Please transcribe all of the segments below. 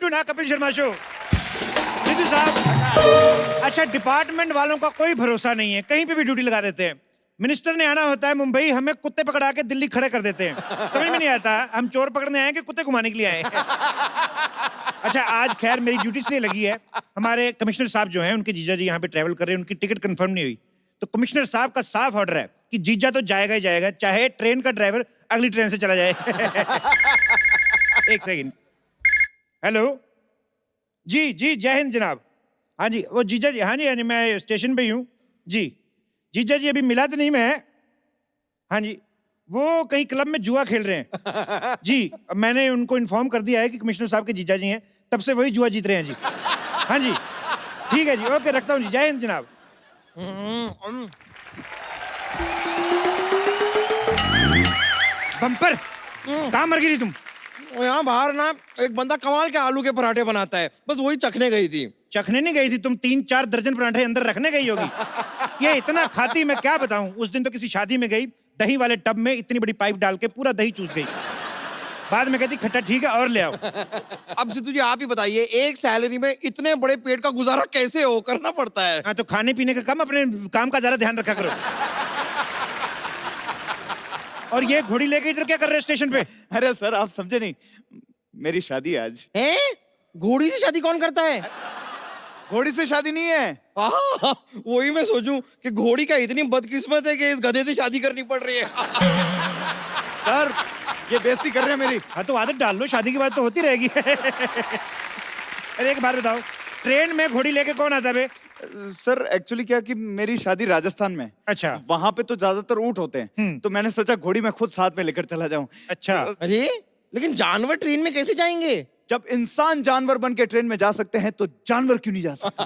To ना Kapil Sharma show. Sidhu साहब, अच्छा डिपार्टमेंट वालों का कोई भरोसा नहीं है, कहीं पे भी ड्यूटी लगा देते हैं। मिनिस्टर ने आना होता है मुंबई, हमें कुत्ते पकड़ा के दिल्ली खड़े कर देते हैं। समझ में नहीं आता हम चोर पकड़ने आए कि कुत्ते घुमाने के लिए आए हैं। अच्छा आज खैर मेरी ड्यूटी इसलिए लगी है, हमारे कमिश्नर साहब जो हैं उनके जीजा जी यहाँ पे ट्रैवल कर रहे हैं, उनकी टिकट कंफर्म नहीं हुई, तो कमिश्नर साहब का साफ ऑर्डर है कि जीजा तो जाएगा ही जाएगा, चाहे ट्रेन का ड्राइवर अगली ट्रेन से चला जाए। एक सेकंड। हेलो जी जी, जय हिंद जनाब। हाँ जी वो जीजा जी, हाँ जी मैं स्टेशन पे ही हूँ जी। जीजा जी अभी मिला तो नहीं मैं। हाँ जी वो कहीं क्लब में जुआ खेल रहे हैं जी। मैंने उनको इन्फॉर्म कर दिया है कि कमिश्नर साहब के जीजा जी हैं, तब से वही जुआ जीत रहे हैं जी। हाँ जी ठीक है जी, ओके रखता हूँ जी, जय हिंद जनाब। बम्पर कहाँ मर गई थी तुम? यहाँ बाहर ना एक बंदा कमाल के आलू के पराठे बनाता है, बस वही चखने गई थी। चखने नहीं गई थी तुम, 3-4 दर्जन पराठे अंदर रखने गई होगी। ये इतना खाती मैं क्या बताऊं। उस दिन तो किसी शादी में गई, दही वाले टब में इतनी बड़ी पाइप डाल के पूरा दही चूस गई। बाद में कहती खट्टा ठीक है और ले आओ। अब सिद्धू जी आप ही बताइए, एक सैलरी में इतने बड़े पेट का गुजारा कैसे हो करना पड़ता है? हाँ तो खाने पीने का कम, अपने काम का ज्यादा ध्यान रखा करो। और ये घोड़ी लेके इधर क्या कर रहे हो स्टेशन पे? अरे सर आप समझे नहीं, मेरी शादी आज। हैं? घोड़ी से शादी कौन करता है? घोड़ी से शादी नहीं है। वही मैं सोचूं कि घोड़ी का इतनी बदकिस्मत है कि इस गधे से शादी करनी पड़ रही है। सर ये बेइज्जती कर रहे हैं मेरी। हाँ तो आदत डाल लो, शादी की बात तो होती रहेगी। अरे एक बार बताओ, ट्रेन में घोड़ी लेके कौन आता है? सर एक्चुअली क्या कि मेरी शादी राजस्थान में। अच्छा। वहां पे तो ज्यादातर ऊंट होते हैं, तो मैंने सोचा घोड़ी मैं खुद साथ में लेकर चला जाऊं। अच्छा। अरे लेकिन जानवर ट्रेन में कैसे जाएंगे? जब इंसान जानवर बन के ट्रेन में जा सकते हैं तो जानवर क्यों नहीं जा सकते?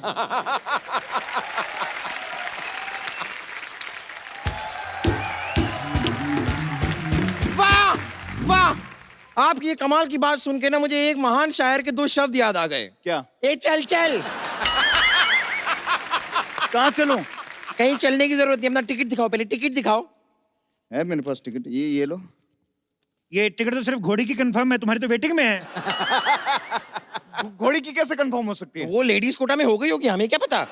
वाह वाह, आपकी ये कमाल की बात सुन के ना मुझे एक महान शायर के 2 शब्द याद आ गए। क्या? ए चल चल। कहाँ चलूं? कहीं चलने की जरूरत नहीं, अपना टिकट दिखाओ, पहले टिकट दिखाओ। है मेरे पास टिकट, ये लो। ये टिकट तो सिर्फ घोड़ी की कंफर्म है, तुम्हारी तो वेटिंग में है। घोड़ी की कैसे कंफर्म हो सकती है? वो लेडीज कोटा में हो गई होगी, हमें क्या पता।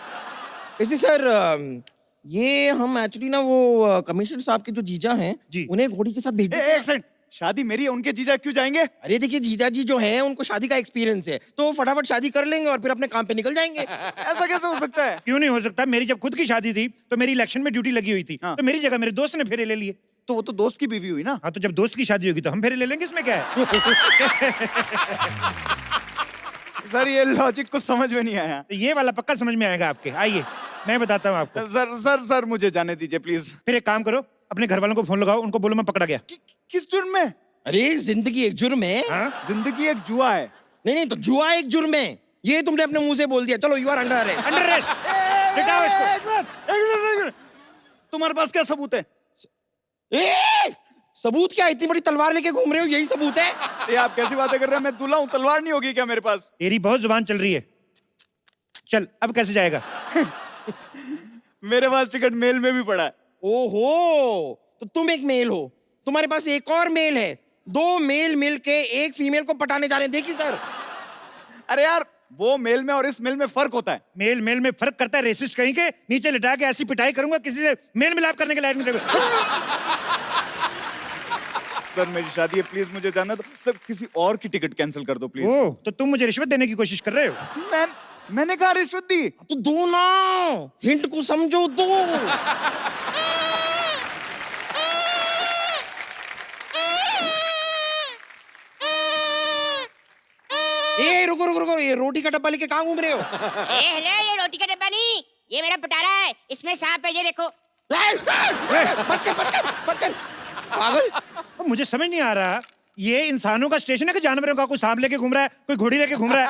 वैसे सर ये हम एक्चुअली ना वो कमिश्नर साहब के जो जीजा हैं जी, उन्हें घोड़ी के साथ भेज दें। एक सेकंड, शादी मेरी है, उनके जीजा क्यों जाएंगे? अरे देखिए जीजा जी जो हैं उनको शादी का एक्सपीरियंस है, तो फटाफट शादी कर लेंगे और फिर अपने काम पे निकल जाएंगे। ऐसा कैसे हो सकता है? क्यों नहीं हो सकता? मेरी जब खुद की शादी थी तो मेरी इलेक्शन में ड्यूटी लगी हुई थी, हाँ। तो मेरी जगह मेरे दोस्त ने फेरे ले लिए। तो वो तो दोस्त की बीवी हुई ना। हाँ तो जब दोस्त की शादी होगी तो हम फेरे ले लेंगे, इसमें क्या है? सर ये लॉजिक कुछ समझ में नहीं आया। तो ये वाला पक्का समझ में आएगा आपके, आइए मैं बताता हूँ आपको। सर मुझे जाने दीजिए प्लीज। फिर एक काम करो, अपने घर वालों को फोन लगाओ, उनको बोलो मैं पकड़ा गया। किस जुर्म में? अरे जिंदगी एक जुर्म है। हाँ? जिंदगी एक जुआ है। नहीं तो जुआ एक जुर्म है, ये तुमने अपने मुंह से बोल दिया। चलो you are under arrest. Under arrest. हटाओ इसको। एक मिनट। तुम्हारे पास क्या सबूत है? सबूत क्या? इतनी बड़ी तलवार लेके घूम रहे हो, यही सबूत है? ये आप कैसी बातें कर रहे हैं? मैं दूल्हा हूँ, तलवार नहीं होगी क्या मेरे पास? तेरी बहुत जुबान चल रही है। चल अब कैसे जाएगा? मेरे पास टिकट मेल में भी पड़ा है। ओहो, तो तुम एक मेल हो, तुम्हारे पास एक और मेल है, 2 मेल मिल के एक फीमेल को पटाने जा रहे हैं। देखिए सर। अरे यार वो मेल में और इस मेल में फर्क होता है। मेल मेल में फर्क करता है, रेसिस्ट कहीं के। नीचे लिटा के ऐसी पिटाई करूंगा किसी से मेल मिलाप करने के लायक नहीं रहेगा। सर मेरी शादी है, प्लीज मुझे जाना दो। सर किसी और की टिकट कैंसिल कर दो प्लीज। ओह तो तुम मुझे रिश्वत देने की कोशिश कर रहे हो? मैंने कहा रिश्वत दी? तो दो ना, हिंट को समझो, दो। ए रुको रुको रुको, ये रोटी का डब्बा लेके कहाँ घूम रहे हो? हेलो, ये रोटी का डब्बा नहीं, ये मेरा पटारा है, इसमें सांप है, ये देखो। बच्चन पागल। अब मुझे समझ नहीं आ रहा, ये इंसानों का स्टेशन है कि जानवरों का? कोई सांप लेके घूम रहा है, कोई घोड़ी लेके घूम रहा है।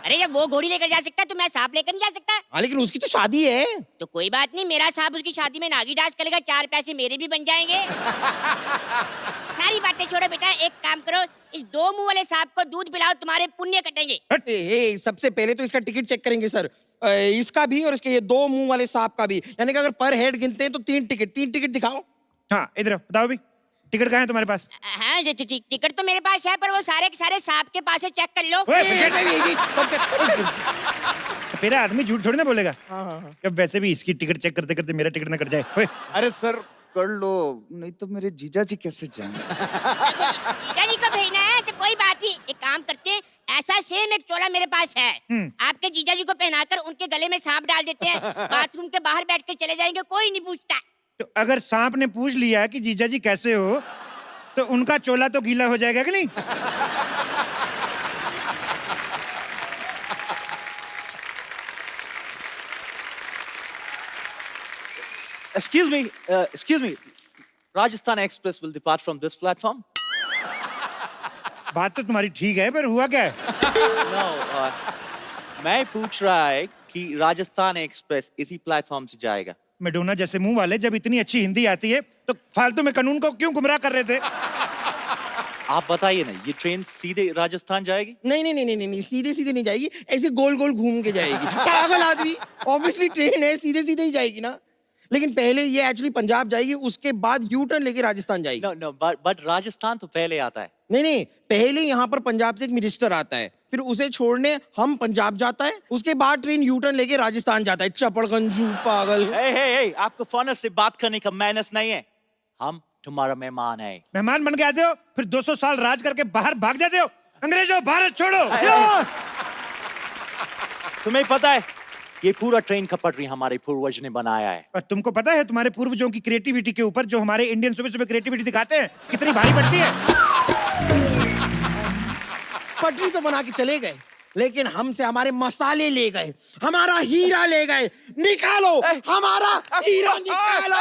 अरे जब वो घोड़ी लेकर जा सकता है तो मैं सांप लेकर नहीं जा सकता? हाँ लेकिन उसकी तो शादी है। तो कोई बात नहीं, मेरा सांप उसकी शादी में नागी डांस करेगा, 4 पैसे मेरे भी बन जाएंगे। सारी बातें छोड़ो बेटा, एक काम करो, इस 2 मुंह वाले सांप को दूध पिलाओ, तुम्हारे पुण्य कटेंगे। सबसे पहले तो इसका टिकट चेक करेंगे सर, इसका भी और इसके ये 2 मुंह वाले सांप का भी। यानी कि अगर पर हेड गिनते हैं तो 3 टिकट दिखाओ। हाँ इधर बताओ भी। टिकट कहाँ है तुम्हारे पास? हाँ टिकट तो मेरे पास है, पर वो सारे के सारे सांप के पास है, चेक कर लो। ओए, तेरा आदमी झूठ थोड़ी ना बोलेगा। अब वैसे भी इसकी टिकट चेक करते करते मेरा टिकट ना कट जाए। ओए, अरे सर कर लो, नहीं तो मेरे जीजा जी कैसे जाएंगे? जीजा जी को भेजना है तो कोई बात नहीं, एक काम करते हैं, ऐसा सेम एक चोला मेरे पास है, आपके जीजा जी को पहनाकर उनके गले में सांप डाल देते हैं, बाथरूम के बाहर बैठ कर चले जाएंगे, कोई नहीं पूछता। तो अगर सांप ने पूछ लिया कि जीजा जी कैसे हो, तो उनका चोला तो गीला हो जाएगा कि नहीं? Excuse me. Rajasthan Express will depart from this platform. बात तो तुम्हारी ठीक है, पर हुआ क्या है? No, मैं पूछ रहा है कि राजस्थान एक्सप्रेस इसी प्लेटफॉर्म से जाएगा। मेडोना जैसे मुंह वाले, जब इतनी अच्छी हिंदी आती है तो फालतू में कानून को क्यों गुमराह कर रहे थे? आप बताइए ना, ये ट्रेन सीधे राजस्थान जाएगी? नहीं, सीधे सीधे नहीं जाएगी, ऐसे गोल गोल घूम के जाएगी। पागल आदमी, ऑब्वियसली ट्रेन है, सीधे सीधे ही जाएगी ना। लेकिन पहले ये एक्चुअली पंजाब जाएगी, उसके बाद यू टर्न लेके राजस्थान जाएगी। No, but राजस्थान तो पहले आता है। नहीं, पहले यहाँ पर पंजाब से एक मिनिस्टर आता है, फिर उसे छोड़ने हम पंजाब जाता है, उसके बाद ट्रेन यू टर्न लेके राजस्थान जाता है। चपड़गंजू पागल। Hey, आपको फॉरनर्स से बात करने का मैनर्स नहीं है। हम तुम्हारा मेहमान है। मेहमान बन के आते हो, फिर 200 साल राज करके बाहर भाग जाते हो। अंग्रेजों, भारत छोड़ो। तुम्हें पता है, ये पूरा ट्रेन का पटरी हमारे पूर्वज ने बनाया है। और तुमको पता है तुम्हारे पूर्वजों की क्रिएटिविटी के ऊपर जो हमारे इंडियन सुबह सुबह क्रिएटिविटी दिखाते हैं, कितनी भारी पड़ती है? पटरी तो बना के चले गए, लेकिन हमसे हमारे मसाले ले गए, हमारा हीरा ले गए। निकालो हमारा हीरा, निकालो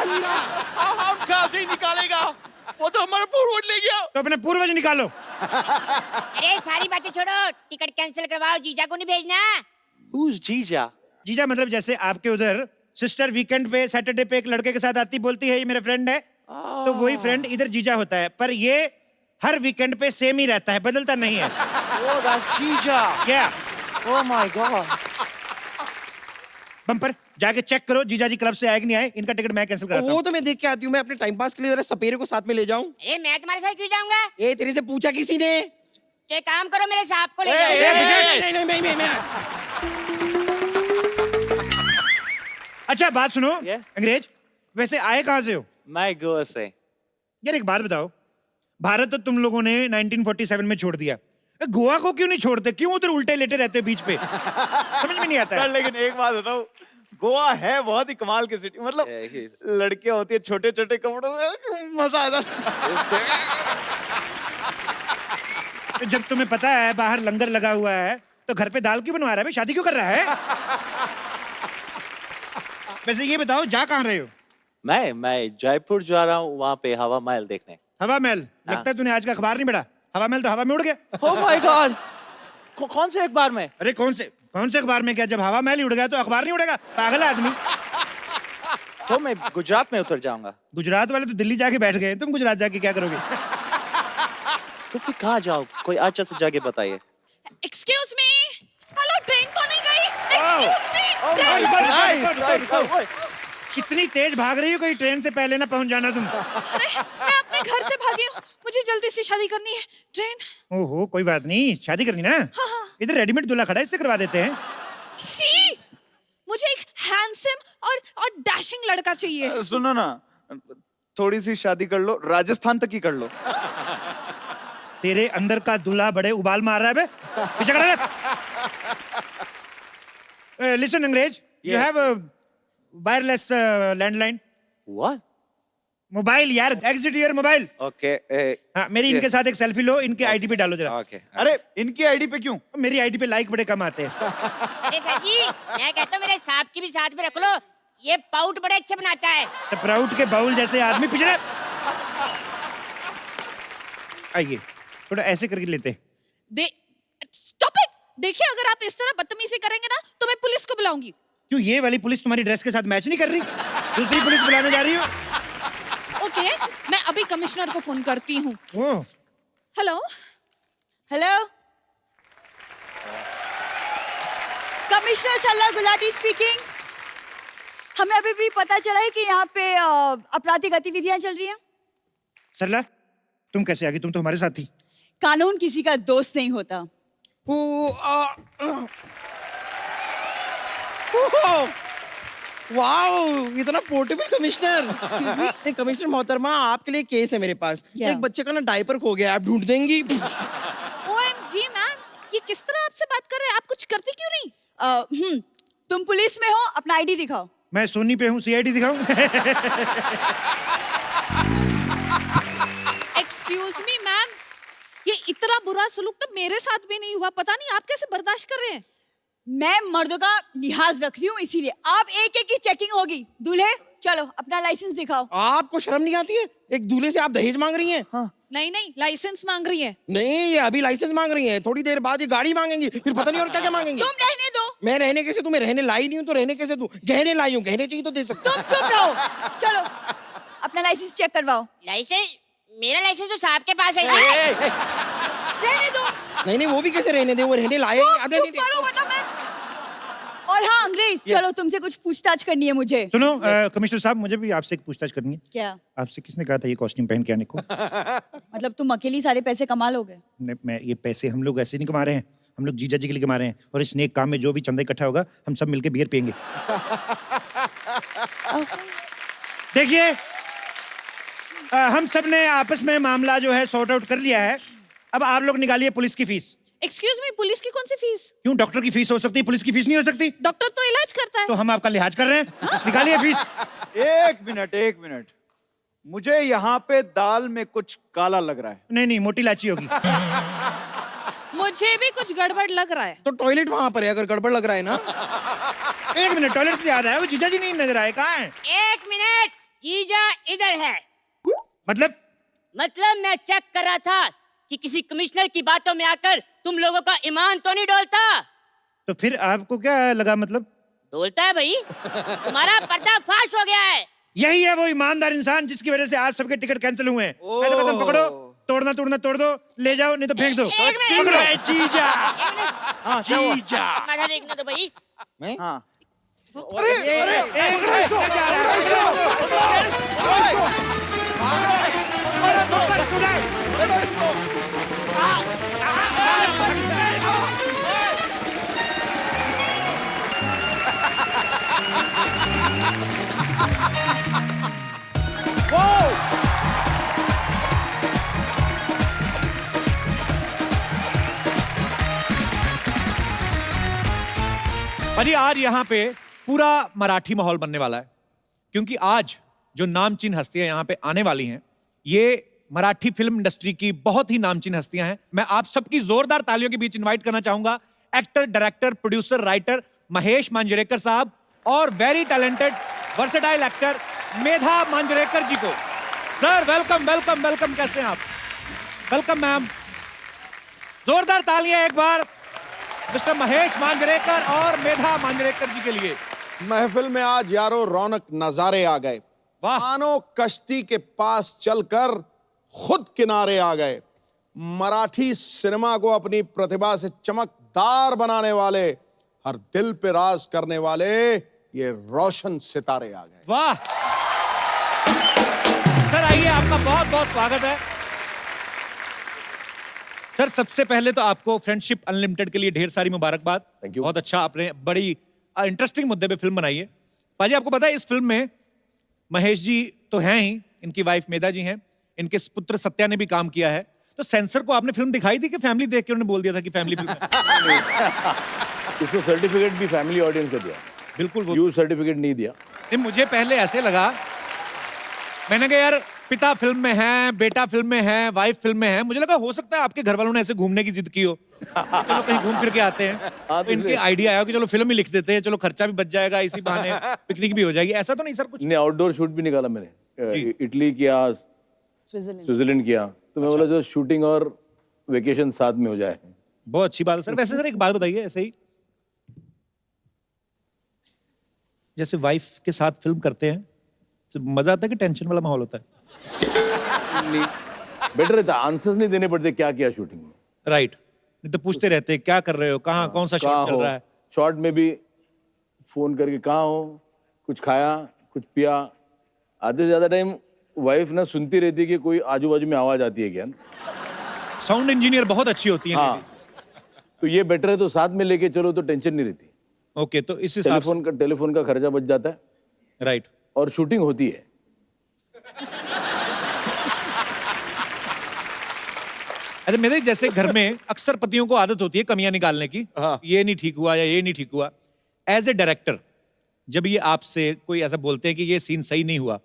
हीरा। हम कहाँ से निकालेगा? वो तो हमारा पूर्वज ले गया। तो अपने पूर्वज निकालो। अरे सारी बातें छोड़ो, टिकट कैंसिल करवाओ, जीजा को नहीं भेजना। Who's जीजा? जीजा मतलब जैसे आपके उधर सिस्टर वीकेंड पे, सैटरडे पे एक लड़के के साथ आती बोलती है ये मेरा फ्रेंड है, तो वही फ्रेंड इधर जीजा होता है। पर ये हर वीकेंड पे सेम ही रहता है, बदलता नहीं है। Oh, that's जीजा। क्या? Oh my God। बम्पर जाके चेक करो जीजा जी क्लब से आए कि नहीं आए। इनका टिकट मैं कैंसिल कराता वो हूँ। तो मैं देख के आती हूँ, मैं अपने टाइम पास के लिए जरा सपेरे को साथ में ले जाऊं। अरे मैं तुम्हारे साथ क्यों जाऊंगा? ए, तेरे से पूछा किसी ने? तो एक काम करो, मेरे सांप को ले ए, जाओ। नहीं। अच्छा बात सुनो Yeah? अंग्रेज, वैसे आए कहाँ से हो? मैं गोवा से। यार एक बात बताओ, भारत तो तुम लोगों ने 1947 में छोड़ दिया, गोवा को क्यों नहीं छोड़ते? क्यों उधर उल्टे लेटे रहते हो बीच पे? समझ में नहीं आता सर है। लेकिन एक बात बताओ, गोवा है बहुत ही कमाल की सिटी, मतलब लड़कियां होती है छोटे छोटे कपड़ों में, मजा आता तो जब तुम्हें पता है बाहर लंगर लगा हुआ है, तो घर पे दाल क्यों बनवा रहा है? शादी क्यों कर रहा है? वैसे ये बताओ, जा कहाँ रहे हो? मैं जयपुर जा रहा हूँ, वहाँ पे हवा महल देखने। हवा महल? लगता है तूने आज का अखबार नहीं पढ़ा। हवा महल तो हवा में उड़ गया। Oh my God। कौन से अखबार में? अरे कौन से अखबार में? क्या जब हवा महल ही उड़ गया तो अखबार नहीं उड़ेगा? पागल आदमी। तो मैं गुजरात में उतर जाऊंगा। गुजरात वाले तो दिल्ली जाके बैठ गए, तुम गुजरात जाके क्या करोगे? तो फिर कहाँ जाओ? कोई अच्छा सा जगह बताइए। एक्सक्यूज मी, हेलो, ट्रेन तो नहीं गई? एक्सक्यूज मी, कितनी तेज भाग रही हो, कहीं ट्रेन से पहले ना पहुंच जाना तुम। अरे मैं अपने घर से भागी हूँ, मुझे जल्दी से शादी करनी है। ट्रेन। ओहो कोई बात नहीं, शादी करनी ना? इधर रेडीमेड दूल्हा खड़ा है, इससे करवा देते हैं। सी, मुझे एक हैंडसम और डैशिंग लड़का चाहिए। सुनो ना, थोड़ी सी शादी कर लो, राजस्थान तक ही कर लो। तेरे अंदर का दूल्हा बड़े उबाल मार रहा है बे। पीछे खड़ा रह। लिसन अंग्रेज, you have wireless landline. What? Mobile यार, एग्जिट योर मोबाइल। Okay, हाँ, मेरी इनके साथ एक सेल्फी लो, इनके आईडी पे डालो जरा। okay. अरे इनकी आईडी पे क्यों? मेरी आईडी पे लाइक बड़े कम आते हैं। अरे सर जी, मैं कहता हूँ मेरे सांप की भी साथ में रख लो, ये पाउट बड़े अच्छे बनाता है। तो प्राउड के बाउल जैसे आदमी पिछड़े। आइए थोड़ा ऐसे करके लेते। Stop it. देखिए, अगर आप इस तरह बदतमीजी करेंगे ना तो मैं पुलिस को बुलाऊंगी। क्यों, ये वाली पुलिस तुम्हारी ड्रेस के साथ मैच नहीं कर रही? दूसरी पुलिस बुलाने जा रही हो? ओके, मैं अभी कमिश्नर को फोन करती हूँ। ओह, हेलो हेलो, कमिश्नर सल्ला गुलाटी स्पीकिंग। हमें अभी भी पता चला है कि यहाँ पे आपराधिक गतिविधियां चल रही हैं। सरला, तुम कैसे आ गई? तुम तो हमारे साथ थी। कानून किसी का दोस्त नहीं होता। वाओ, इतना portable commissioner. Excuse me, commissioner मोहतरमा, आपके लिए केस है मेरे पास। क्या? एक बच्चे का ना डायपर खो गया, आप ढूंढ देंगी? OMG मैम, ये किस तरह आपसे बात कर रहे हैं? आप कुछ करती क्यों नहीं? तुम पुलिस में हो, अपना आईडी दिखाओ। मैं सोनी पे हूँ, CID दिखाऊं? एक्सक्यूज मी मैम, ये इतना बुरा सलूक तो मेरे साथ भी नहीं हुआ। पता नहीं आप कैसे बर्दाश्त कर रहे हैं। मैं मर्दों का लिहाज रख रही हूँ, इसीलिए आप एक एक की चेकिंग होगी। दूल्हे चलो अपना लाइसेंस दिखाओ। आपको शर्म नहीं आती है? एक दूल्हे से आप दहेज मांग रही हैं? हाँ। नहीं नहीं, लाइसेंस मांग रही है। नहीं, ये अभी लाइसेंस मांग रही हैं, थोड़ी देर बाद ये गाड़ी मांगेंगी, फिर पता नहीं और क्या क्या मांगेंगी। तुम रहने दो। मैं रहने कैसे दूं? मैं रहने लाई नहीं हूँ तो रहने कैसे दूं? गहने लाई हूँ, गहने चाहिए तो दे सकता तुम चुप रहो। चलो अपना लाइसेंस चेक करवाओ। लाइसेंस? मेरा लाइसेंस तो साहब के पास है। रहने दो। नहीं नहीं, वो भी कैसे रहने दे? वो रहने लाए ही आपने चुप करो वरना मैं। और हाँ अंग्रेज, चलो तुमसे कुछ पूछताछ करनी है मुझे। सुनो कमिश्नर साहब, मुझे भी आपसे एक पूछताछ करनी है। क्या आपसे किसने कहा था ये कॉस्ट्यूम पहन के आने को? मतलब तुम अकेली सारे पैसे कमा लोगे? मैं ये पैसे हम लोग ऐसे नहीं कमा रहे हैं, हम लोग जीजा जी के लिए कमा रहे हैं, और इस नेक काम में जो भी चंदा इकट्ठा होगा हम सब मिलके बियर पियेंगे। देखिए, हम सब ने आपस में मामला जो है सॉर्ट आउट कर लिया है। अब आप लोग निकालिए पुलिस की फीस। एक्सक्यूज मी, पुलिस की कौन सी फीस? क्यों, डॉक्टर की फीस हो सकती है, पुलिस की फीस नहीं हो सकती? डॉक्टर तो इलाज करता है। तो हम आपका लिहाज कर रहे हैं। निकालिए फीस। एक मिनट, मुझे यहाँ पे दाल में कुछ काला लग रहा है। नहीं नहीं, मोटी इलायची होगी। मुझे भी कुछ गड़बड़ लग रहा है। तो टॉयलेट वहां पर है, अगर गड़बड़ लग रहा है ना। एक मिनट, टॉयलेट से याद आया, वो जीजा जी नहीं नजर आए, कहाँ हैं? 1 मिनट, जीजा इधर है। मतलब मैं चेक कर रहा था कि किसी कमिश्नर की बातों में आकर तुम लोगों का ईमान तो नहीं डोलता। तो फिर आपको क्या लगा? मतलब डोलता है भाई, तुम्हारा पर्दाफाश हो गया है। यही है वो ईमानदार इंसान जिसकी वजह से आप सबके टिकट कैंसिल हुए हैं। मैं तो कहता हूं, पकड़ो, तोड़ना तोड़ दो, ले जाओ, नहीं तो फेंक दो। एक मिनट। पकड़ो। जीजा। हाँ, जीजा। माथा देखना तो भाई। हाँ। अरे एक मिनट, क्या जा रहा है? भाजी आज यहाँ पे पूरा मराठी माहौल बनने वाला है, क्योंकि आज जो नामचीन हस्तियां यहाँ पे आने वाली हैं, ये मराठी फिल्म इंडस्ट्री की बहुत ही नामचीन हस्तियां हैं। मैं आप सबकी जोरदार तालियों के बीच इनवाइट करना चाहूंगा actor, director, producer, writer Mahesh Manjrekar साहब और वेरी टैलेंटेड वर्सेटाइल एक्टर मेधा मांजरेकर जी को। सर वेलकम वेलकम वेलकम, कैसे हैं आप? Welcome ma'am. जोरदार तालियां एक बार मिस्टर महेश मांजरेकर और मेधा मांजरेकर जी के लिए। महफिल में आज यारो रौनक नजारे आ गए। वाह। मानो कश्ती के पास चलकर खुद किनारे आ गए। मराठी सिनेमा को अपनी प्रतिभा से चमकदार बनाने वाले, हर दिल पे राज करने वाले ये रोशन सितारे आ गए। वाह सर, आइए, आपका बहुत बहुत स्वागत है। सर सबसे पहले तो आपको फ्रेंडशिप अनलिमिटेड के लिए ढेर सारी मुबारकबाद। Thank you. बहुत अच्छा, आपने बड़ी इंटरेस्टिंग मुद्दे पे फिल्म बनाई है। पाजी आपको पता है इस फिल्म में महेश जी तो हैं ही, इनकी वाइफ मेधा जी हैं, इनके पुत्र सत्या ने भी काम किया है। तो सेंसर को आपने फिल्म दिखाई थी कि फैमिली देख के उन्होंने बोल दिया था कि फैमिली फिल्म है? इसको सर्टिफिकेट भी फैमिली ऑडियंस को दिया, बिल्कुल वो यूज सर्टिफिकेट नहीं दिया। नहीं, मुझे पहले ऐसे लगा, मैंने कहा यार पिता फिल्म में है, बेटा फिल्म में है, वाइफ फिल्म में है, मुझे लगा हो सकता है आपके घर वालों ने ऐसे घूमने की जिद की हो, चलो कहीं घूम फिर के आते हैं, तो इनके आइडिया आया कि चलो फिल्म ही लिख देते हैं, चलो खर्चा भी बच जाएगा, इसी बहाने पिकनिक भी हो जाएगी। ऐसा तो नहीं सर कुछ? नहीं, आउटडोर शूट भी निकाला मैंने, इटली किया, स्विट्जरलैंड किया, तो मैं बोला जो शूटिंग और वेकेशन साथ में हो जाए। बहुत अच्छी बात है सर। वैसे सर एक बात बताइए, ऐसे ही जैसे वाइफ के साथ फिल्म करते हैं तो मजा आता है कि टेंशन वाला माहौल होता है? बेटर रहता, आंसर्स नहीं देने पड़ते क्या किया शूटिंग में। राइट, नहीं तो पूछते रहते हैं क्या कर रहे हो, कहाँ, कौन सा शॉट चल रहा है। शॉट में भी फोन करके कहाँ हो, कुछ खाया, कुछ पिया। आधे से ज्यादा टाइम वाइफ ना सुनती रहती है कि कोई आजू बाजू में आवाज आती है क्या। साउंड इंजीनियर बहुत अच्छी होती है। हाँ, तो ये बेटर है, तो साथ में लेके चलो तो टेंशन नहीं रहती। ओके, तो इस हिसाब से टेलीफोन का खर्चा बच जाता है, राइट। और शूटिंग होती है। अरे मेरे जैसे घर में अक्सर पतियों को आदत होती है कमियां निकालने की। ये नहीं ठीक हुआ या ये नहीं ठीक हुआ। एज ए डायरेक्टर जब ये आपसे कोई ऐसा बोलते हैं कि ये सीन सही नहीं हुआ,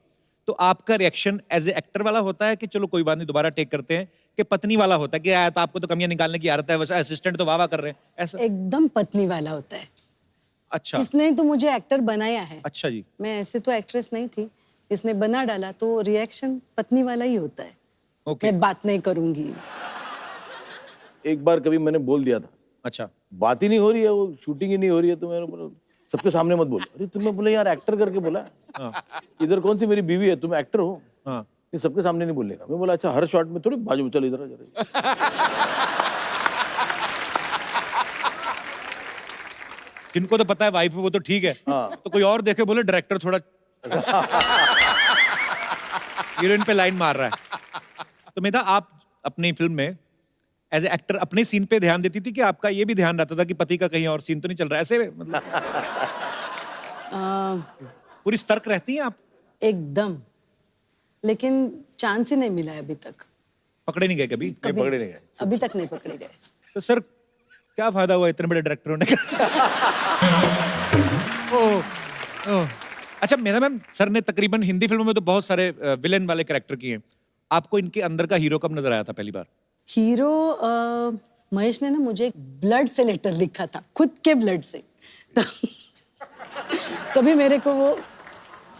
तो आपका रिएक्शन एज ए एक्टर वाला होता है कि चलो कोई बात नहीं दोबारा टेक करते हैं, कि पत्नी वाला होता है कि यार तो आपको तो कमियां निकालने की आदत है, वैसे असिस्टेंट तो वाह कर रहे हैं, ऐसा? एकदम पत्नी वाला होता है। अच्छा, इसने तो मुझे एक्टर बनाया है। अच्छा जी। मैं ऐसे तो एक्ट्रेस नहीं थी, इसने बना डाला, तो रिएक्शन पत्नी वाला ही होता है। ओके। मैं बात नहीं करूंगी। एक बार कभी मैंने बोल दिया था, अच्छा, बात ही नहीं हो रही है, वो शूटिंग ही नहीं हो रही है, तो मैंने बोला सबके सामने मत बोलो। अरे तुमने बोला यार एक्टर करके बोला। इधर कौन सी मेरी बीवी है, तुम एक्टर हो। हाँ, ये सबके सामने नहीं बोलेगा। मैं बोला अच्छा हर शॉट में थोड़ी बाजू में चल इधर जरा। जिनको तो पता है वाइफ वो तो ठीक है। तो कोई और देखे बोले डायरेक्टर थोड़ा हीरोइन पे लाइन मार रहा है। तो मेधा, आप अपनी फिल्म में एज ए एक्टर अपने सीन पे ध्यान देती थी कि आपका ये भी ध्यान रहता था कि पति का कहीं और सीन तो नहीं चल रहा है, ऐसे मतलब पूरी सतर्क रहती हैं आप? एकदम, लेकिन चांस ही नहीं मिला है अभी तक। पकड़े नहीं गए कभी? पकड़े नहीं गए, अभी तक नहीं पकड़े गए। तो सर क्या फायदा हुआ इतने बड़े डायरेक्टर होने का? ओह, अच्छा मेरा मैम, सर ने तकरीबन हिंदी फिल्मों में तो बहुत सारे विलेन वाले कैरेक्टर किए हैं, आपको इनके अंदर का हीरो कब नजर आया था पहली बार? हीरो महेश ने ना मुझे ब्लड से लेटर लिखा था, खुद के ब्लड से। तो तभी मेरे को वो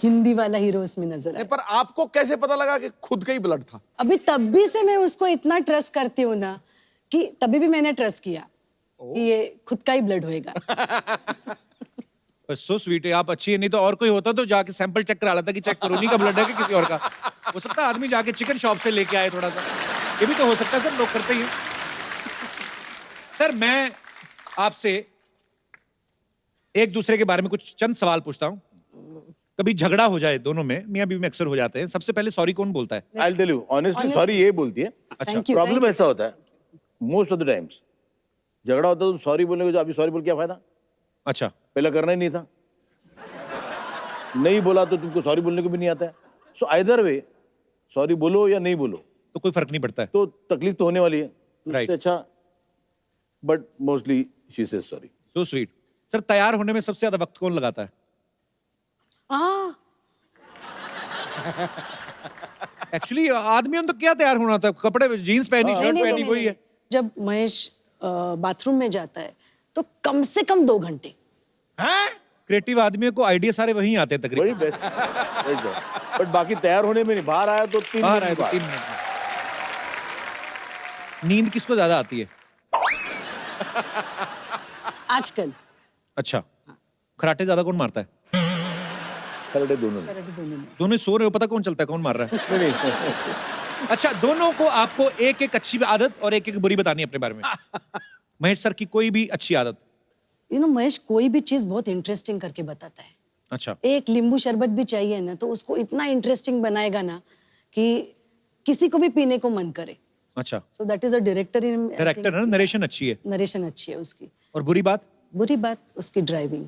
हिंदी वाला हीरो उसमें नजर आया। पर आपको कैसे पता लगा कि खुद का ही ब्लड था? अभी तब भी से मैं उसको इतना ट्रस्ट करती हूँ ना, कि तभी भी मैंने ट्रस्ट किया कि ये खुद का ही ब्लड होएगा। सो स्वीट है, आप अच्छी है। नहीं तो और कोई होता तो जाके सैंपल चेक करा लेता कि चेक करो, नहीं का ब्लड है कि किसी और का। हो सकता है आदमी जाके चिकन शॉप से लेके आए थोड़ा सा, ये भी तो हो सकता है सर, लोग करते ही हैं। सर मैं आपसे एक दूसरे के बारे में कुछ चंद सवाल पूछता हूँ। कभी झगड़ा हो जाए दोनों में, मियां बीवी में अक्सर हो जाते हैं, सबसे पहले सॉरी कौन बोलता है? I'll tell you, honestly, sorry ये बोलती है। Thank you, problem thank you. ऐसा होता है मोस्ट ऑफ द टाइम्स, झगड़ा होता है तो सॉरी बोलने को, जो अभी सॉरी बोल क्या फायदा? अच्छा, पहले करना ही नहीं था, नहीं बोला तो तुमको सॉरी बोलने को भी नहीं आता है। सो आइदर वे सॉरी बोलो या नहीं बोलो तो कोई फर्क नहीं पड़ता है। तो तकलीफ तो होने वाली है, तो Right. इससे अच्छा but mostly she says sorry. So sweet. Sir तैयार होने में सबसे ज्यादा वक्त कौन लगाता है? एक्चुअली आदमियों तो क्या तैयार होना था, कपड़े जीन्स पहनी, शर्ट पहनी, वही है। जब महेश बाथरूम में जाता है तो कम से कम 2 घंटे। क्रिएटिव आदमियों को आइडिया सारे वहीं आते हैं वही तकरीबन। बेस्ट, बट बाकी तैयार होने में नहीं, बाहर आया तो 3 बाहर मिनट आए तो बाद। 3 मिनट में। नींद किसको ज्यादा आती है? आजकल अच्छा, खराटे ज्यादा कौन मारता है? खराटे दोनों। दोनों सो रहे हो, पता कौन चलता है कौन मार रहा है? नहीं अच्छा, दोनों को आपको एक एक अच्छी आदत और एक एक बुरी बतानी है अपने बारे में। महेश सर की कोई भी अच्छी आदत। महेश कोई भी चीज बहुत इंटरेस्टिंग करके बताता है। अच्छा, एक नींबू शरबत भी चाहिए ना, तो उसको इतना इंटरेस्टिंग बनाएगा ना कि किसी को भी पीने को मन करे। अच्छा, so that is a director in director है ना, नरेशन अच्छी है। नरेशन अच्छी है उसकी। और बुरी बात? बुरी बात उसकी ड्राइविंग।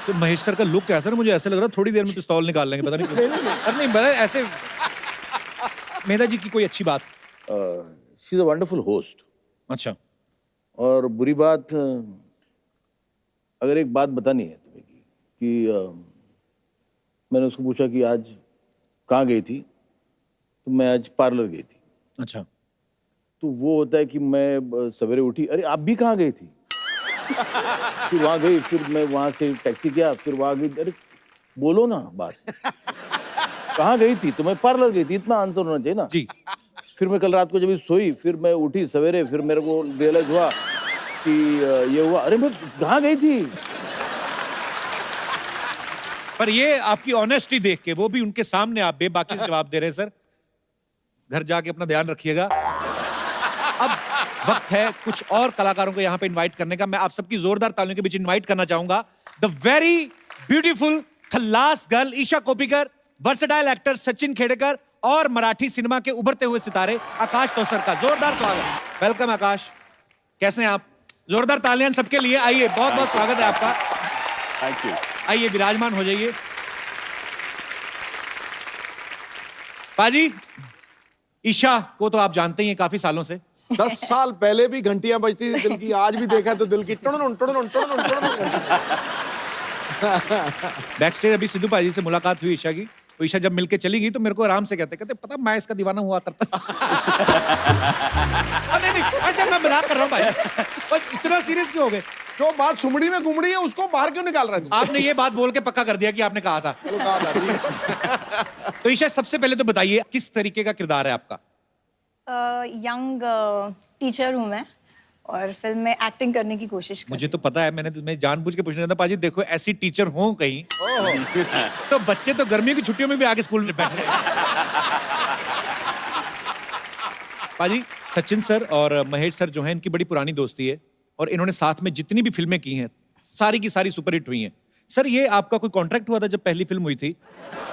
तो महेश सर का लुक कैसा है, मुझे ऐसा लग रहा है थोड़ी देर में पिस्तौल निकाल लेंगे, पता नहीं क्यों। अरे नहीं, बता ऐसे। मेधा जी की कोई अच्छी बात? She is a wonderful host. अच्छा, और बुरी बात, अगर एक बात बतानी है तुम्हें कि मैंने उसको पूछा कि आज कहाँ गई थी, तो मैं आज पार्लर गई थी। अच्छा, तो वो होता है कि मैं सवेरे उठी, अरे आप भी कहाँ गई थी? फिर वहाँ गई, फिर मैं वहाँ से टैक्सी किया, फिर वहाँ गई, अरे बोलो ना बात, कहाँ गई थी? तो मैं पार्लर गई थी, इतना आंसर होना चाहिए ना जी। फिर मैं कल रात को जब सोई, फिर मैं उठी सवेरे, फिर मेरे को रियलाइज हुआ कि ये हुआ, अरे मैं कहाँ गई थी? पर ये आपकी ऑनेस्टी देख के, वो भी उनके सामने आप बेबाकी से जवाब दे रहे हैं। सर घर जाके अपना ध्यान रखिएगा। अब वक्त है कुछ और कलाकारों को यहाँ पे इनवाइट करने का। मैं आप सबकी जोरदार तालियों के बीच इनवाइट करना चाहूंगा the very beautiful Khallas girl Isha Koppikar versatile actor Sachin Khedekar और मराठी सिनेमा के उभरते हुए सितारे आकाश कौसर का जोरदार स्वागत। वेलकम आकाश, कैसे हैं आप? जोरदार तालियां सबके लिए। आइए, बहुत बहुत स्वागत है आपका। Thank you. आइए, विराजमान हो जाइए। पाजी, ईशा को तो आप जानते ही हैं काफी सालों से। 10 साल पहले भी घंटियां बजती थी दिल की, आज भी देखा तो दिल की टुन टुन टुन बैक स्टेज अभी सिद्धू पाजी से मुलाकात हुई ईशा की, तो ईशा जब मिलके चली गई तो मेरे को आराम से कहते पता मैं इसका दीवाना हुआ करता। नहीं, ऐसे मैं मजाक कर रहा हूँ भाई, और इतना सीरियस क्यों हो गए? जो बात सुमड़ी में घुमड़ी है उसको बाहर क्यों निकाल रहे हैं? आपने ये बात बोल के पक्का कर दिया कि आपने कहा था। तो ईशा, सबसे पहले तो बताइए किस तरीके का किरदार है आपका? यंग टीचर हूँ मैं और फिल्म में एक्टिंग करने की कोशिश कर। मुझे तो पता है, मैंने तुम्हें जानबूझ के पूछना था पाजी, देखो ऐसी टीचर हो कहीं तो बच्चे तो गर्मियों की छुट्टियों में भी आके स्कूल में बैठ रहे हैं। पाजी, सचिन सर और महेश सर जो हैं, इनकी बड़ी पुरानी दोस्ती है और इन्होंने साथ में जितनी भी फिल्में की हैं सारी की सारी सुपरहिट हुई हैं। सर, ये आपका कोई कॉन्ट्रैक्ट हुआ था जब पहली फिल्म हुई थी?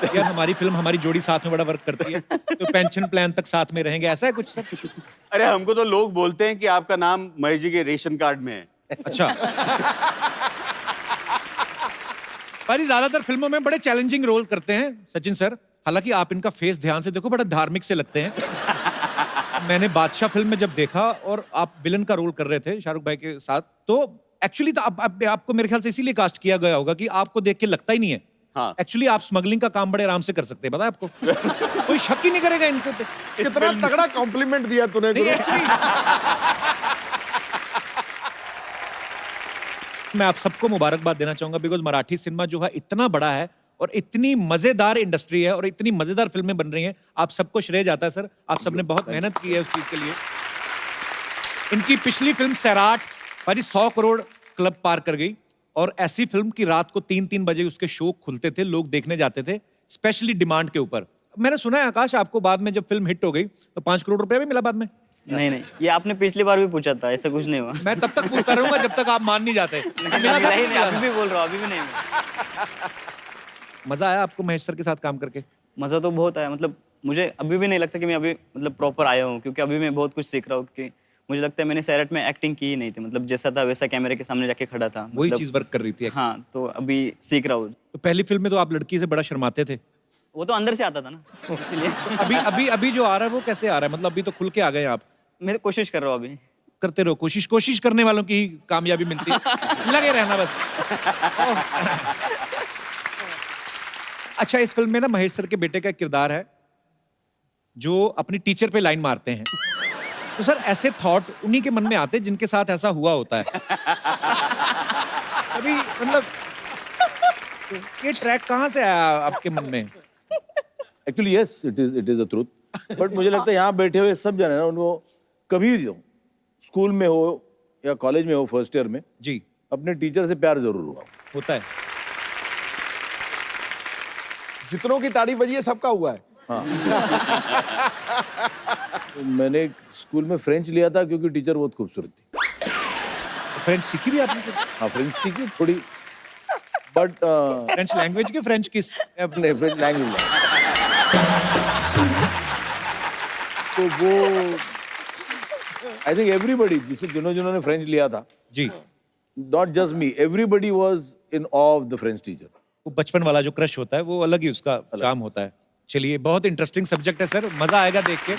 यार हमारी फिल्म, हमारी जोड़ी साथ में बड़ा वर्क करती है, तो पेंशन प्लान तक साथ में रहेंगे, ऐसा है कुछ सर? अरे हमको तो लोग बोलते हैं कि आपका नाम महेश जी के रेशन कार्ड में है। अच्छा। पाजी, ज्यादातर फिल्मों में बड़े चैलेंजिंग रोल करते हैं सचिन सर, हालांकि आप इनका फेस ध्यान से देखो, बड़ा धार्मिक से लगते हैं। मैंने बादशाह फिल्म में जब देखा और आप विलन का रोल कर रहे थे शाहरुख भाई के साथ, तो एक्चुअली तो आपको मेरे ख्याल से इसीलिए कास्ट किया गया होगा कि आपको देख के लगता ही नहीं है। हाँ। एक्चुअली आप स्मगलिंग का काम बड़े आराम से कर सकते हैं, पता है आपको। कोई शक ही नहीं करेगा इनको पे। कितना तगड़ा कॉम्प्लीमेंट दिया तूने गुरु। मैं आप सबको मुबारकबाद देना चाहूंगा, बिकॉज मराठी सिनेमा जो है इतना बड़ा है और इतनी मजेदार इंडस्ट्री है और इतनी मजेदार फिल्में बन रही हैं, आप सबको श्रेय जाता है सर। आप सबने बहुत मेहनत की है उस चीज के लिए। इनकी पिछली फिल्म सैराट पाजी 100 करोड़ क्लब पार कर गई, और ऐसी फिल्म की रात को 3-3 बजे उसके शो खुलते थे, लोग देखने जाते थे, स्पेशली डिमांड के ऊपर। मैंने सुना है आकाश, आपको बाद में जब फिल्म हिट हो गई तो 5 करोड़ रुपया भी मिला बाद में? नहीं, ये आपने पिछली बार भी पूछा था, ऐसा कुछ नहीं हुआ। मैं तब तक पूछता रहूंगा जब तक आप मान नहीं जाते। नहीं, अभी भी बोल रहा हूँ, अभी भी नहीं। मजा आया आपको महेश सर के साथ काम करके? मजा तो बहुत आया, मतलब मुझे अभी भी नहीं लगता कि मैं अभी मतलब प्रॉपर आया हूँ, क्योंकि अभी मैं बहुत कुछ सीख रहा हूँ। क्योंकि मुझे लगता है मैंने सैराट में एक्टिंग की ही नहीं थी, मतलब जैसा था वैसा कैमरे के सामने जाके खड़ा था, वही चीज वर्क कर रही थी। हाँ, तो अभी सीख रहा हूँ। तो पहली फिल्म में तो आप लड़की से बड़ा शर्माते थे। वो तो अंदर से आता था ना, इसलिए। अभी जो आ रहा है वो कैसे आ रहा है? मतलब अभी तो खुल के आ गए आप। मैं कोशिश कर रहा हूँ अभी। करते रहो कोशिश करने वालों की ही कामयाबी मिलती है। लगे रहना बस। अच्छा, इस फिल्म में ना महेश सर के बेटे का एक किरदार है जो अपनी टीचर पे लाइन मारते हैं। तो सर, ऐसे थॉट उन्हीं के मन में आते हैं जिनके साथ ऐसा हुआ होता है। अभी मतलब ये ट्रैक कहाँ से आया आपके मन में? Actually yes, it is a truth. But मुझे लगता है यहाँ बैठे हुए सब जने ना, उनको कभी भी स्कूल में हो या कॉलेज में हो, फर्स्ट ईयर में जी, अपने टीचर से प्यार जरूर हुआ होता है। जितनों की ताड़ी बजी है सबका हुआ है। हाँ। तो मैंने स्कूल में फ्रेंच लिया था क्योंकि टीचर बहुत खूबसूरत थी। फ्रेंच सीखी भी आपने? हाँ, फ्रेंच सीखी थोड़ी, बट फ्रेंच लैंग्वेज के फ्रेंच किस? नहीं, फ्रेंच लैंग्वेज। तो वो आई थिंक एवरीबडी, जिन्होंने फ्रेंच लिया था जी, not just me, everybody was in awe of the French teacher. वो बचपन वाला जो क्रश होता है वो अलग ही उसका चार्म होता है। चलिए, बहुत इंटरेस्टिंग सब्जेक्ट है सर, मजा आएगा देख के।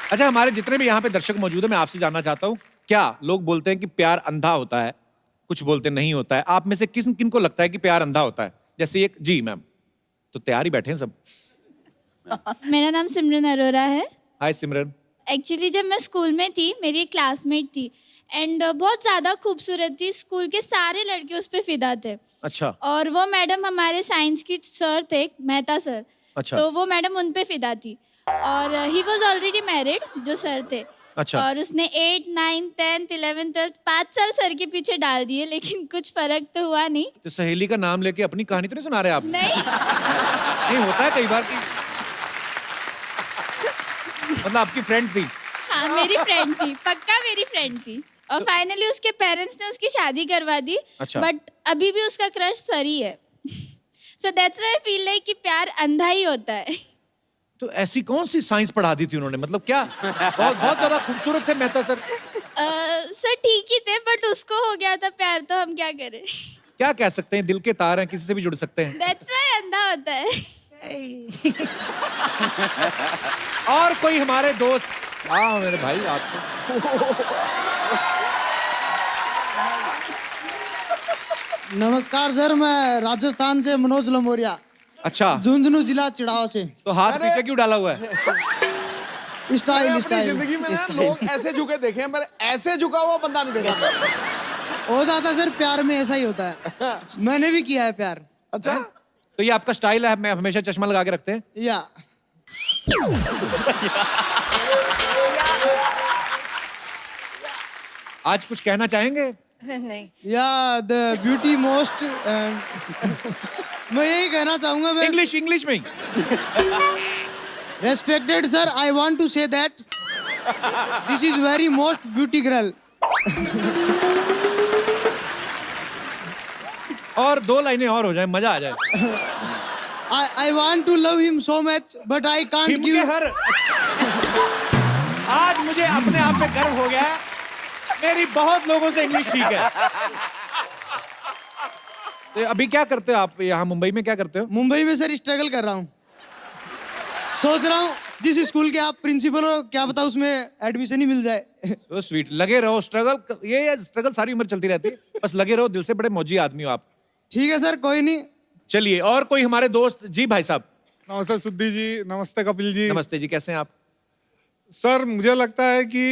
अच्छा, हमारे जितने भी यहाँ पे दर्शक मौजूद हैं, मैं आपसे जानना चाहता हूँ, क्या लोग बोलते हैं कि प्यार अंधा होता है, कुछ बोलते नहीं होता है? आप में से किन को लगता है कि प्यार अंधा होता है? जैसे एक जी मैम, तो तैयार ही बैठे हैं सब। मेरा नाम सिमरन अरोरा है। हाय सिमरन। एक्चुअली जब मैं स्कूल में थी, मेरी एक क्लासमेट थी एंड बहुत ज़्यादा खूबसूरत थी, स्कूल के सारे लड़के उस पर फिदा थे। अच्छा। और वो मैडम हमारे साइंस की सर थे, मेहता सर। अच्छा। तो वो मैडम उन पे फिदा थी और ही वॉज ऑलरेडी मैरिड, जो सर थे। अच्छा। और उसने 8, 9, 10, 11, 12 5 साल सर के पीछे डाल दिए, लेकिन कुछ फर्क तो हुआ नहीं। तो सहेली का नाम लेके अपनी कहानी तो नहीं सुना रहे आप? नहीं होता है कई बार कि मतलब आपकी फ्रेंड थी? हाँ, मेरी फ्रेंड थी, पक्का मेरी फ्रेंड थी। और फाइनली उसके पेरेंट्स ने उसकी शादी करवा दी। अच्छा। बट अभी भी उसका क्रश सर ही है। So that's why I feel like कि प्यार अंधा ही होता है. तो ऐसी कौन सी साइंस पढ़ा दी थी उन्होंने, मतलब क्या? बहुत बहुत ज्यादा खूबसूरत थे मेहता सर. सर ठीक ही थे, बट उसको हो गया था प्यार, तो हम क्या करें? क्या कह सकते हैं, दिल के तार हैं, किसी से भी जुड़ सकते हैं. That's why अंधा होता है. और कोई हमारे दोस्त? हाँ मेरे भाई आपको. नमस्कार सर, मैं राजस्थान से मनोज लमोरिया. अच्छा. झुंझुनू जिला चिड़ाव से. तो हाथ पीछे क्यों डाला हुआ है? स्टाइल अपनी स्टाइल. जिंदगी में ना लोग ऐसे झुके देखे हैं, मैंने ऐसे झुका हुआ बंदा नहीं देखा. हो जाता सर, प्यार में ऐसा ही होता है. मैंने भी किया है प्यार. अच्छा. तो ये आपका स्टाइल है, मैं हमेशा चश्मा लगा के रखते हैं. या आज कुछ कहना चाहेंगे? नहीं. या द ब्यूटी मोस्ट. मैं यही कहना चाहूंगा बस. इंग्लिश में ही. Respected sir, I want to say that this is very most beauty girl. और 2 लाइनें और हो जाए, मजा आ जाए. I want to love him so much, but I can't give. आज मुझे अपने आप पे गर्व हो गया है, मेरी बहुत लोगों से इंग्लिश ठीक है. तो अभी क्या करते हो आप यहाँ मुंबई में, क्या करते हो? मुंबई में सर स्ट्रगल कर रहा हूँ. सोच रहा हूँ जिस स्कूल के आप प्रिंसिपल हो, क्या पता उसमें एडमिशन ही मिल जाए. तो स्वीट. लगे रहो, स्ट्रगल, ये स्ट्रगल सारी उम्र चलती रहती है, बस लगे रहो, दिल से बड़े मौजी आदमी हो आप. ठीक है सर, कोई नहीं. चलिए, और कोई हमारे दोस्त? जी भाई साहब. नमस्ते सुद्दी जी. नमस्ते कपिल जी. नमस्ते जी, कैसे हैं आप? सर मुझे लगता है कि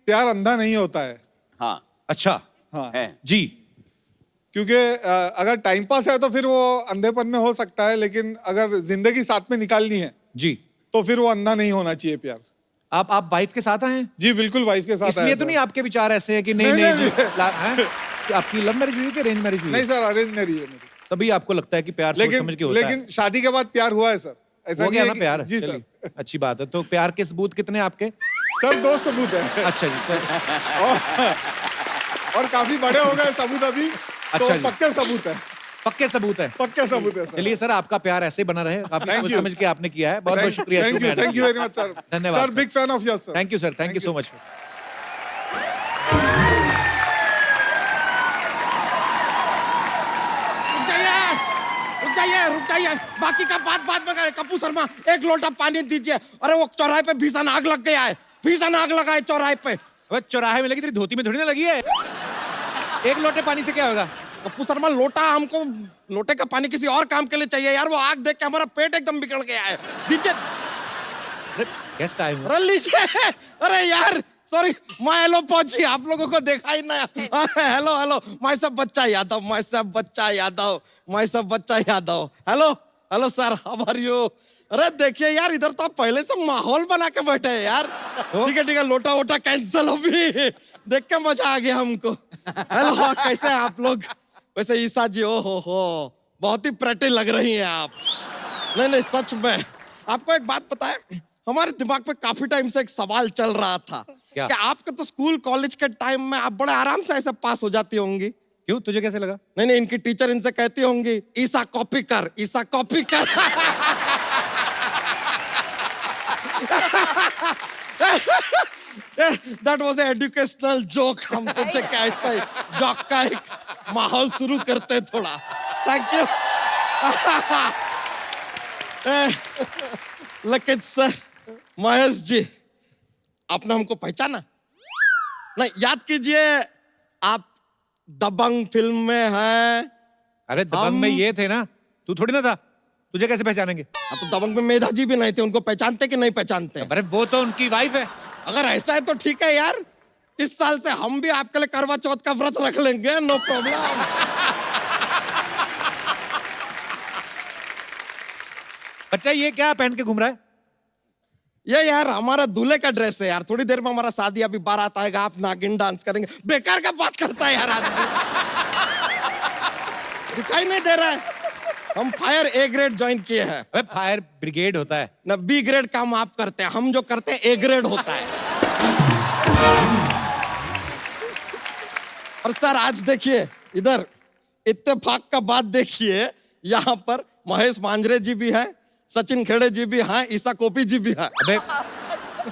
प्यार अंधा नहीं होता है. हाँ. अच्छा. हाँ है. जी. क्योंकि अगर टाइम पास है तो फिर वो अंधेपन में हो सकता है, लेकिन अगर जिंदगी साथ में निकालनी है जी, तो फिर वो अंधा नहीं होना चाहिए प्यार. आप वाइफ के साथ आए हैं? जी बिल्कुल, वाइफ के साथ. इसलिए तो नहीं आपके विचार ऐसे हैं कि नहीं आपकी लव मैरिज हुई कि अरेंज मैरिज हुई? नहीं सर, अरेंज मैरिज है मेरी. तभी आपको लगता है कि प्यार सोच समझ के होता है. लेकिन शादी के बाद प्यार हुआ है सर. ऐसा हो नहीं गया है ना कि- प्यार? जी चलिए, सर. अच्छी बात है. तो प्यार के सबूत कितने आपके? सर 2 सबूत है. अच्छा जी. और काफी बड़े हो गए सबूत अभी. तो अच्छा जी. पक्के सबूत है. पक्के सबूत है. पक्के सबूत है सर. चलिए सर, आपका प्यार ऐसे ही बना रहे. आपने Thank सोच you. समझ के आपने किया है. बहुत बहुत शुक्रिया. Thank you very much sir. धन्यवाद sir, big fan of yours sir. Thank you sir. Thank you so much. रुक जाइए. बाकी का बात में करें. कपूर शर्मा, एक लोटा पानी दीजिए. अरे वो चौराहे पे भीषण आग लग गया है. भीषण आग लगा है चौराहे पे. अबे चौराहे में लगी, तेरी धोती में थोड़ी ना लगी है. एक लोटे पानी से क्या होगा? कपूर शर्मा, लोटा हमको, लोटे का पानी किसी और काम के लिए चाहिए यार. वो आग देख के हमारा पेट एकदम बिगड़ गया है. दीजिए. गेस्ट आए हुए. अरे लीजिए. अरे यार सॉरी, मैं हेलो पहुंची, आप लोगों को देखा ही ना. हेलो मैं सब Bachcha Yadav. Hello sir, how are you? अरे देखिए यार, इधर तो आप पहले से माहौल बना के बैठे हैं यार. ठीक है, लोटा वोटा कैंसिल हो भी. देख के मजा आ गया हमको. हेलो, कैसे हैं आप लोग? वैसे ईसा जी, ओ हो बहुत ही प्रेटी लग रही हैं आप. नहीं सच में. आपको एक बात पता है, हमारे दिमाग पे काफी टाइम से एक सवाल चल रहा था. क्या? कि आपके तो स्कूल कॉलेज के टाइम में आप बड़े आराम से ऐसे पास हो जाती होंगी. क्यों, तुझे कैसे लगा? नहीं, इनकी टीचर इनसे कहती होंगी, ईसा कॉपी कर. That was an educational joke. हम सोचे कैसा जोक का एक माहौल शुरू करते थोड़ा. Thank you. लेकिन सर, महेश जी, आपने हमको पहचाना? नहीं, याद कीजिए, आप दबंग फिल्म में हैं. अरे दबंग में ये थे ना, तू थोड़ी ना था. तुझे कैसे पहचानेंगे? आप तो दबंग में मेधा जी भी नहीं थे. उनको पहचानते कि नहीं पहचानते? अरे वो तो उनकी वाइफ है. अगर ऐसा है तो ठीक है यार. इस साल से हम भी आपके लिए करवा चौथ का व्रत रख लेंगे. No problem. अच्छा, ये क्या पहन के घूम रहा है? ये यार हमारा दूल्हे का ड्रेस है यार. थोड़ी देर में हमारा शादी, अभी बारात आएगा, आप नागिन डांस करेंगे. बेकार का बात करता है यार आदमी. दिखाई नहीं दे रहा है? हम फायर ए ग्रेड ज्वाइन किए हैं. अबे फायर ब्रिगेड होता है ना. बी ग्रेड काम आप करते हैं, हम जो करते हैं ए ग्रेड होता है. और सर आज देखिए, इधर इत्तेफाक का बात देखिए, यहाँ पर महेश मांजरे जी भी हैं, सचिन खेड़े जी भी हैं, ईसा कोपी जी भी हैं। अबे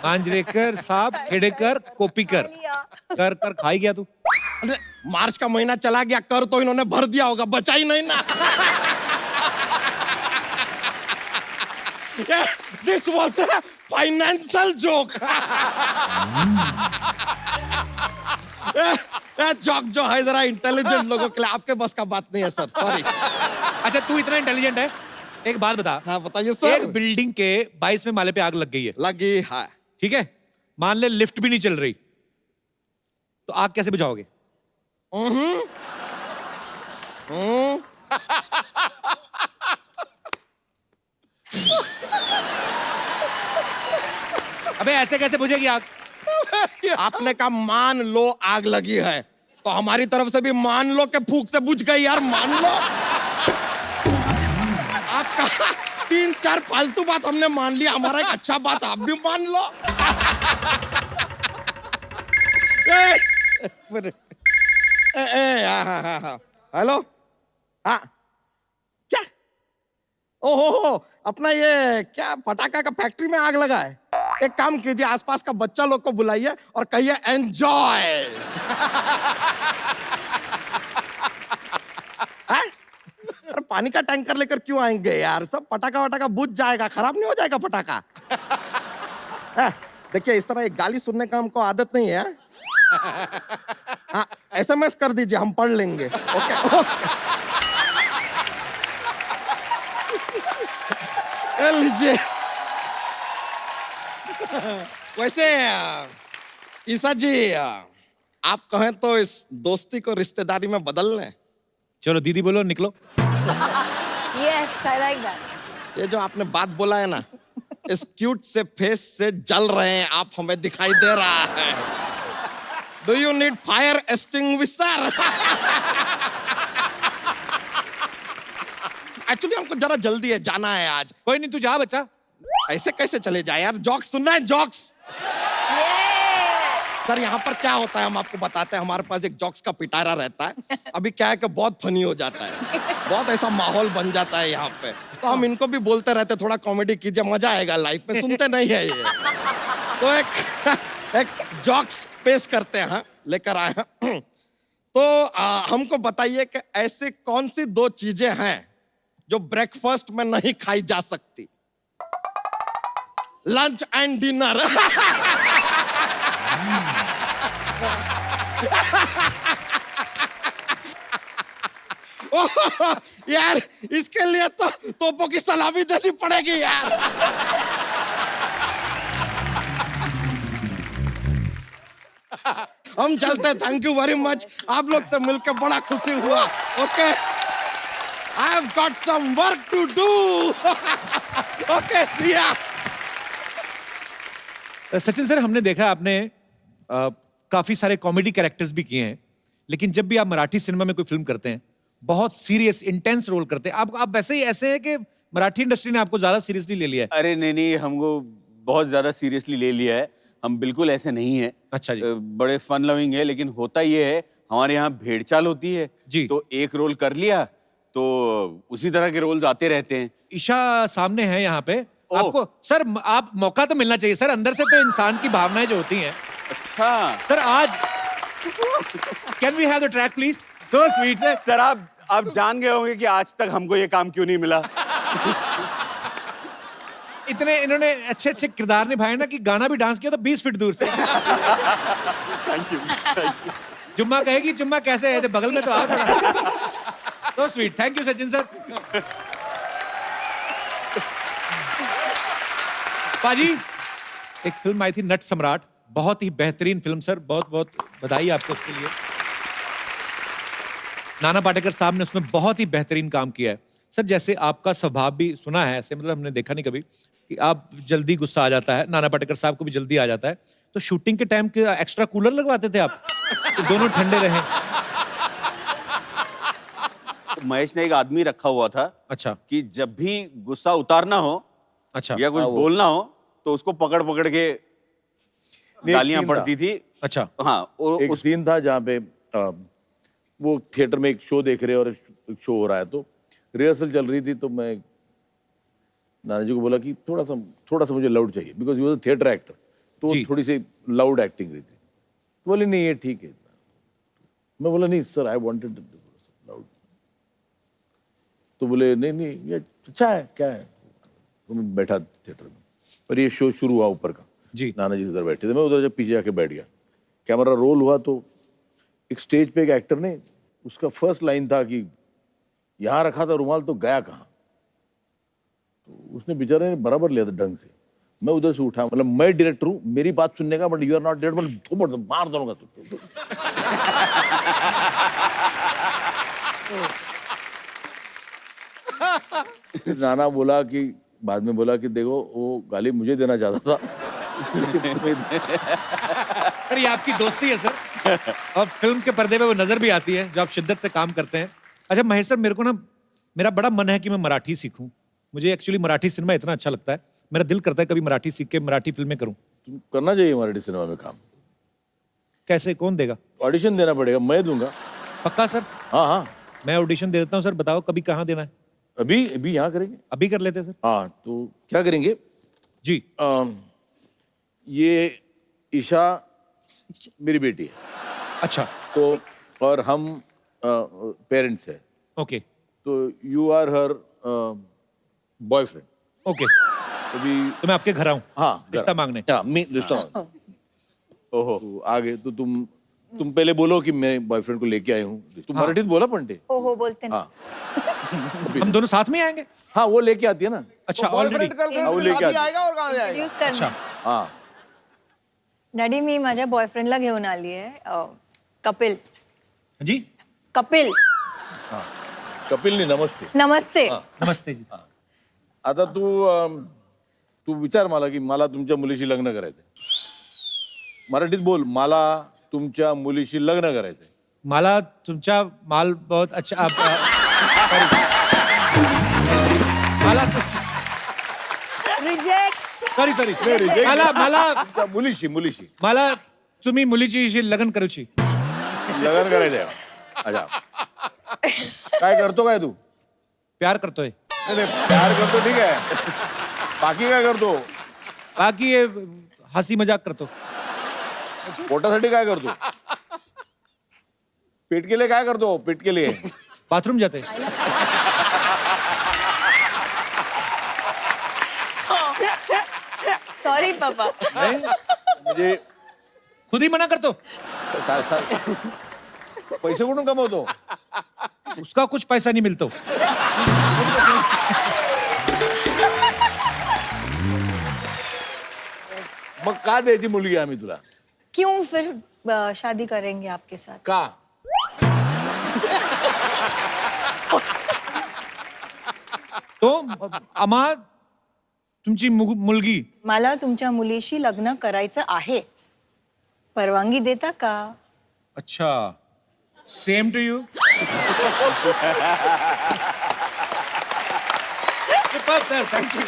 मांजरेकर साहब, खेड़ेकर, कोपीकर, कर कर खाई गया तू। अरे मार्च का महीना चला गया, कर तो इन्होंने भर दिया होगा, बचा ही नहीं ना। This was a financial joke. Joke जो है जरा इंटेलिजेंट लोगों के लिए, आपके बस का बात नहीं है सर, सॉरी। अच्छा तू इतना इंटेलिजेंट है, एक बात बता। हाँ बताइए सर। एक बिल्डिंग के 22वें माले पे आग लग गई है। लगी है। ठीक है, मान ले लिफ्ट भी नहीं चल रही, तो आग कैसे बुझाओगे? अबे ऐसे कैसे बुझेगी आग? आपने कहा मान लो आग लगी है, तो हमारी तरफ से भी मान लो के फूंक से बुझ गई यार, मान लो। आपका 3-4 फालतू बात हमने मान लिया, हमारा एक अच्छा बात आप भी मान लो। हेलो, हाँ क्या? ओहो, अपना ये क्या पटाखा का फैक्ट्री में आग लगा है? एक काम कीजिए, आसपास का बच्चा लोग को बुलाइए और कहिए एंजॉय। अरे पानी का टैंकर लेकर क्यों आएंगे यार, सब पटाखा वटाखा बुझ जाएगा, खराब नहीं हो जाएगा पटाखा। देखिए इस तरह एक गाली सुनने का हमको आदत नहीं है। हाँ SMS कर दीजिए, हम पढ़ लेंगे। ओके लीजिए। वैसे ईसा जी, आप कहें तो इस दोस्ती को रिश्तेदारी में बदल लें। चलो दीदी बोलो, निकलो। Yes, I like that. ये जो आपने बात बोला है ना, इस क्यूट से फेस से जल रहे हैं आप, हमें दिखाई दे रहा है। Do you need fire extinguisher? Actually हमको जरा जल्दी है, जाना है आज। कोई नहीं, तू जा बच्चा। ऐसे कैसे चले जाए यार, जॉक्स सुनना है, जॉक्स। सर यहाँ पर क्या होता है हम आपको बताते हैं, हमारे पास एक जॉक्स का पिटारा रहता है। अभी क्या है कि बहुत फनी हो जाता है, बहुत ऐसा माहौल बन जाता है यहाँ पे, तो हम इनको भी बोलते रहते थोड़ा कॉमेडी कीजिए, मजा आएगा लाइफ में। सुनते नहीं है ये, तो एक जॉक्स पेश करते हैं, लेकर आए हैं। तो हमको बताइए कि ऐसी कौन सी 2 चीजें हैं जो ब्रेकफास्ट में नहीं खाई जा सकती? Lunch and dinner. यार इसके लिए तो तोपों की सलामी देनी पड़ेगी यार। हम चलते हैं, थैंक यू वेरी मच, आप लोग से मिलकर बड़ा खुशी हुआ। Okay, I have got some work to do. Okay see ya. Sachin sir, हमने देखा आपने काफी सारे कॉमेडी कैरेक्टर्स भी किए हैं, लेकिन जब भी आप मराठी सिनेमा में कोई फिल्म करते हैं, बहुत सीरियस इंटेंस रोल करते हैं। आप वैसे ही ऐसे हैं कि मराठी इंडस्ट्री ने आपको ज्यादा सीरियसली ले लिया है? अरे नहीं, हमको बहुत ज्यादा सीरियसली ले लिया है, हम बिल्कुल ऐसे नहीं है। अच्छा जी। बड़े फन लविंग है, लेकिन होता ये है हमारे यहाँ भेड़चाल होती है जी, तो एक रोल कर लिया तो उसी तरह के रोल्स आते रहते हैं। ईशा सामने है यहाँ पे, आपको सर आप मौका तो मिलना चाहिए सर, अंदर से तो इंसान की भावनाएं जो होती हैं। अच्छा सर, आज can we have the track please? So sweet sir. Sir आप जान गए होंगे कि आज तक हमको ये काम क्यों नहीं मिला। इतने इन्होंने अच्छे अच्छे किरदार निभाए ना कि गाना भी डांस किया तो 20 फीट दूर से। Thank you. जुम्मा कहेगी जुम्मा कैसे है, तो बगल में तो आओ थोड़ा। तो sweet, thank you Sachin sir. पाजी, एक फिल्म आई थी नट सम्राट, बहुत ही बेहतरीन फिल्म सर, बहुत बहुत बधाई आपको उसके लिए। नाना पाटेकर साहब ने उसमें बहुत ही बेहतरीन काम किया है सर। जैसे आपका स्वभाव भी सुना है ऐसे, मतलब हमने देखा नहीं कभी कि आप जल्दी गुस्सा आ जाता है, नाना पाटेकर साहब को भी जल्दी आ जाता है, तो शूटिंग के टाइम के एक्स्ट्रा कूलर लगवाते थे आप तो दोनों ठंडे रहे। महेश ने एक आदमी रखा हुआ था, अच्छा, कि जब भी गुस्सा उतारना हो, अच्छा, या कुछ बोलना हो तो उसको पकड़ पकड़ के गालियां पड़ती थी। अच्छा, हाँ, और एक सीन था जहाँ पे वो थिएटर में एक शो देख रहे और एक शो हो रहा है, तो रिहर्सल चल रही थी, तो मैं नाना जी को बोला कि थोड़ा सा मुझे लाउड चाहिए, because you was a theatre actor, तो थोड़ी सी लाउड एक्टिंग रही थी। तो बोले नहीं ये ठीक है। मैं बोला नहीं सर, आई वांटेड लाउड। तो बोले नहीं ये अच्छा है, क्या है। तो मैं बैठा थिएटर में, पर ये शो शुरू हुआ ऊपर का जी, नाना जी उधर बैठे थे, मैं उधर जब पीछे जाके बैठ गया, कैमरा रोल हुआ तो एक स्टेज पे एक एक्टर ने, उसका फर्स्ट लाइन था कि यहाँ रखा था रुमाल तो गया कहाँ। तो उसने बेचारे ने बराबर लिया था ढंग से। मैं उधर से उठा, मतलब मैं डायरेक्टर हूँ, मेरी बात सुनने का, but you are not director, मतलब थोपड़ मार दूंगा तू। नाना बोला कि बाद में बोला कि देखो वो गाली मुझे देना चाहता था। सर ये आपकी दोस्ती है सर, और फिल्म के पर्दे पे वो नजर भी आती है जो आप शिद्दत से काम करते हैं। अच्छा महेश सर, मेरे को ना, मेरा बड़ा मन है कि मैं मराठी सीखूं। मुझे एक्चुअली मराठी सिनेमा इतना अच्छा लगता है, मेरा दिल करता है कभी मराठी सीख के मराठी फिल्में करूं। तुम करना चाहिए मराठी सिनेमा में काम। कैसे, कौन देगा? ऑडिशन देना पड़ेगा, मैं दूंगा। पक्का सर? हाँ मैं ऑडिशन दे देता हूँ सर। बताओ कभी कहाँ देना है? अभी यहाँ करेंगे। अभी कर लेते हैं सर। हाँ तो क्या करेंगे जी? ये ईशा मेरी बेटी है। अच्छा। तो और हम पेरेंट्स हैं। ओके। तो you are her boyfriend. Okay. अभी तो मैं आपके घर आऊं? हाँ, रिश्ता मांगने। हाँ, रिश्ता मांगने। ओहो, तो आगे तो तुम पहले बोलो कि मैं बॉयफ्रेंड को लेके आई हूँ। तुम मराठी बोला पंटे? हो बोलते ना। हम दोनों साथ में आएंगे? हाँ वो लेके आती है ना। अच्छा ऑलरेडी वो लेके आती आएगा और कहाँ जाएगा? Introduce करना। हाँ डॅडी मी माझ्या बॉयफ्रेंडला घेऊन आली आहे, कपिल। जी? कपिल। हाँ कपिल नहीं, नमस्ते। नमस्ते। नमस्ते जी। आता तू विचार मला की मला तुमच्या मुलीशी लग्न करायचंय। मराठीत बोल, मला तुमच्या मुलीशी लग्न करायचंय। मला तुमच्या माल बहुत अच्छा मला रिजेक्ट। सॉरी मला मुलीशी मला तुम्ही मुलीची लग्न करूची। लग्न करायचंय। अच्छा काय करतो काय तू? प्यार करतोय। नाही प्यार करतो ठीक आहे, बाकी काय करतो? बाकी ये हंसी मजाक करतो। पोटासाठी काय करतो? पेट के लिए काय करतो? पेट के लिए बाथरूम जाते। सॉरी पापा। नहीं म्हणजे खुद ही मना करतो। पैसे कुठून कमवतो? उसका कुछ पैसा नहीं मिलता। मग का द्यायची मुलगी आम्ही तुला? क्यों फिर शादी करेंगे आपके साथ? का? तो आम्हा तुमची मुलगी, मला तुमच्या मुलीशी लग्न करायचं आहे, परवानगी देता का? अच्छा same to you. Sir thank you.